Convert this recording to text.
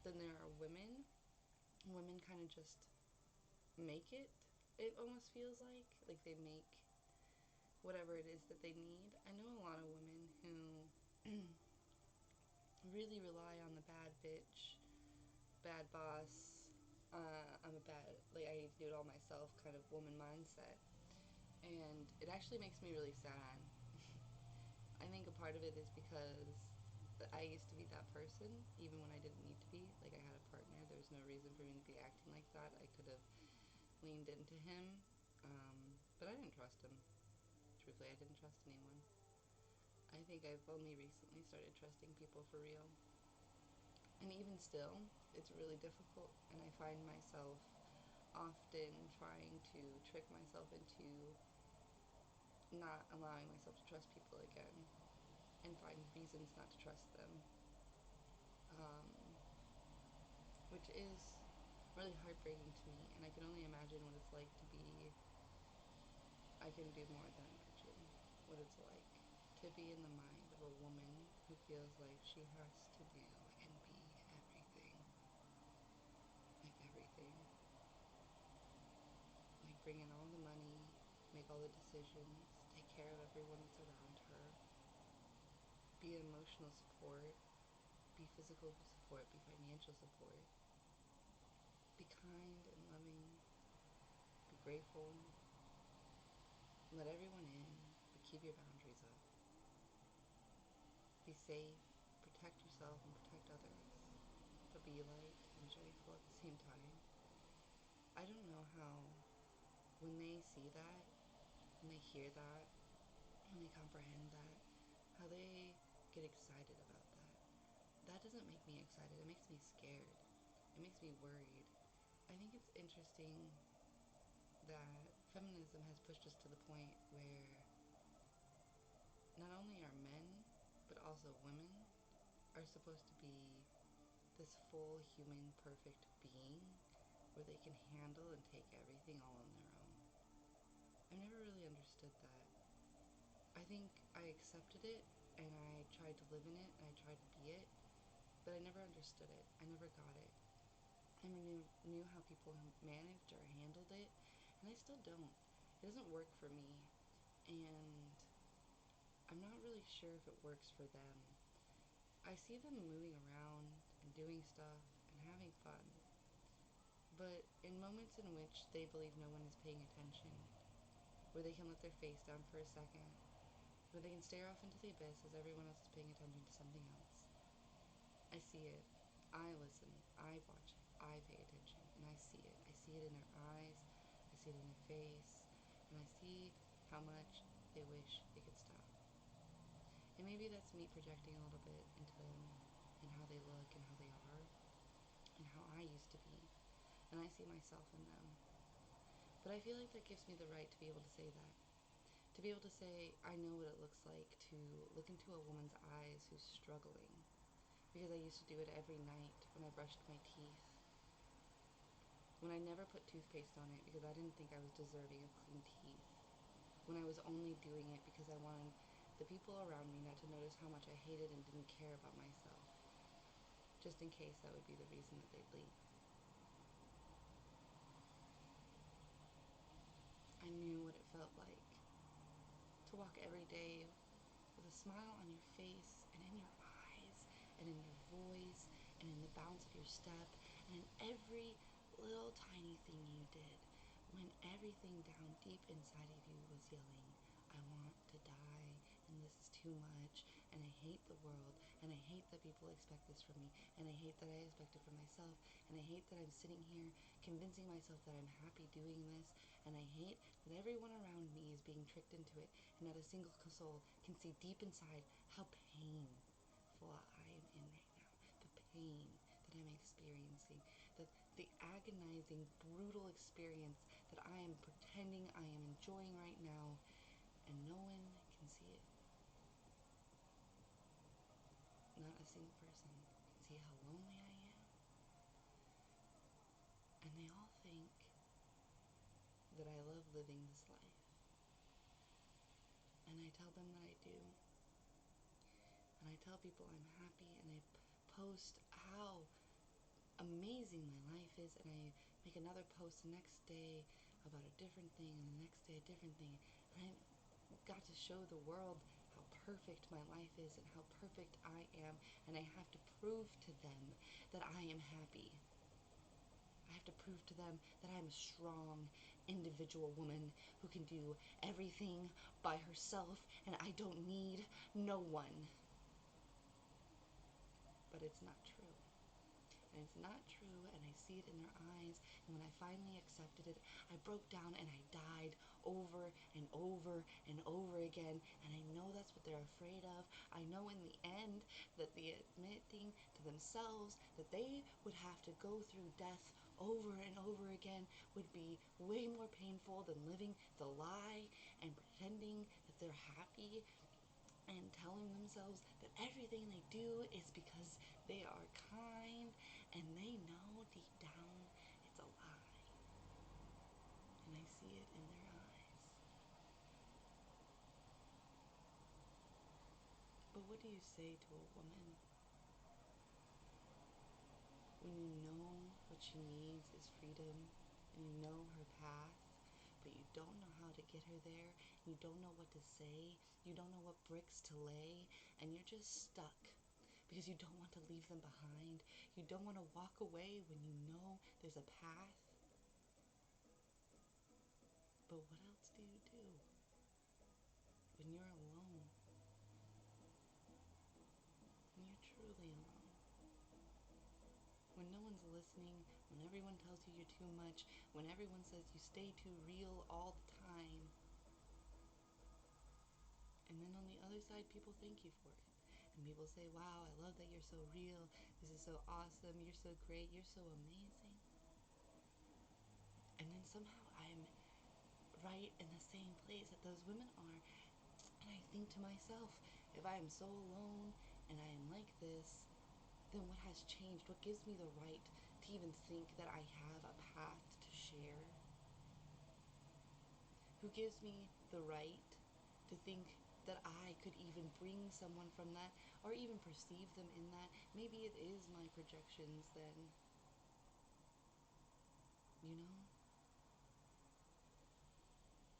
Then there are women. Women kind of just make it. It almost feels like they make whatever it is that they need. I know a lot of women who really rely on the bad bitch, bad boss, I'm a bad, like, I need to do it all myself kind of woman mindset. And it actually makes me really sad. I think a part of it is because I used to be that person, even when I didn't need to be. Like, I had a partner, there was no reason for me to be acting like that. I could have leaned into him, but I didn't trust him. Truthfully, I didn't trust anyone. I think I've only recently started trusting people for real. And even still, it's really difficult, and I find myself often trying to trick myself into not allowing myself to trust people again and find reasons not to trust them, um, which is really heartbreaking to me. And I can only imagine what it's like to be. I can do more than imagine what it's like to be in the mind of a woman who feels like she has to do and be everything. Like everything. Like bring in all the money, make all the decisions, take care of everyone that's around her, be emotional support, be physical support, be financial support, be kind and loving, be grateful, let everyone in, but keep your boundaries up. Be safe, protect yourself and protect others, but be light and joyful at the same time. I don't know how, when they see that, when they hear that, when they comprehend that, how they get excited about that. That doesn't make me excited, it makes me scared. It makes me worried. I think it's interesting that feminism has pushed us to the point where not only are men, but also women are supposed to be this full human perfect being where they can handle and take everything all on their own. I've never really understood that. I think I accepted it and I tried to live in it and I tried to be it, but I never understood it. I never got it. I never knew how people managed or handled it, and I still don't. It doesn't work for me, and I'm not really sure if it works for them. I see them moving around and doing stuff and having fun, but in moments in which they believe no one is paying attention, where they can let their face down for a second, where they can stare off into the abyss as everyone else is paying attention to something else, I see it. I listen. I watch it. I pay attention. And I see it. I see it in their eyes. I see it in their face. And I see how much they wish they could stop. And maybe that's me projecting a little bit into them and how they look and how they are and how I used to be. And I see myself in them. But I feel like that gives me the right to be able to say that. To be able to say, I know what it looks like to look into a woman's eyes who's struggling. Because I used to do it every night when I brushed my teeth. When I never put toothpaste on it because I didn't think I was deserving of clean teeth. When I was only doing it because I wanted the people around me not to notice how much I hated and didn't care about myself. Just in case that would be the reason that they'd leave. I knew what it felt like to walk every day with a smile on your face and in your eyes and in your voice and in the bounce of your step and in every little tiny thing you did, when everything down deep inside of you was yelling, I want to die and this is too much and I hate the world and I hate that people expect this from me and I hate that I expect it from myself and I hate that I'm sitting here convincing myself that I'm happy doing this and I hate that everyone around me is being tricked into it and not a single soul can see deep inside how painful I am in right now. The pain that I'm experiencing, the agonizing, brutal experience that I am pretending I am enjoying right now, and no one can see it. Not a single person can see how lonely I am. And they all think that I love living this life. And I tell them that I do. And I tell people I'm happy, and I post how amazing my life is, and I make another post the next day about a different thing, and the next day a different thing, and I got to show the world how perfect my life is and how perfect I am, and I have to prove to them that I am happy. I have to prove to them that I'm a strong, individual woman who can do everything by herself and I don't need no one. But it's not true. And it's not true, and I see it in their eyes. And when I finally accepted it, I broke down and I died over and over and over again. And I know that's what they're afraid of. I know in the end that the admitting to themselves that they would have to go through death over and over again would be way more painful than living the lie and pretending that they're happy and telling themselves that everything they do is because they are kind, and they know deep down it's a lie. And I see it in their eyes. But what do you say to a woman when you know what she needs is freedom, and you know her path, but you don't know how to get her there, you don't know what to say, you don't know what bricks to lay, and you're just stuck because you don't want to leave them behind, you don't want to walk away when you know there's a path? But what else do you do when you're alone? When you're truly alone? When no one's listening, when everyone tells you you're too much, when everyone says you stay too real all the time. And then on the other side, people thank you for it. And people say, wow, I love that you're so real. This is so awesome. You're so great. You're so amazing. And then somehow I'm right in the same place that those women are. And I think to myself, if I am so alone and I am like this, then what has changed? What gives me the right to even think that I have a path to share? Who gives me the right to think that I could even bring someone from that, or even perceive them in that? Maybe it is my projections then. You know?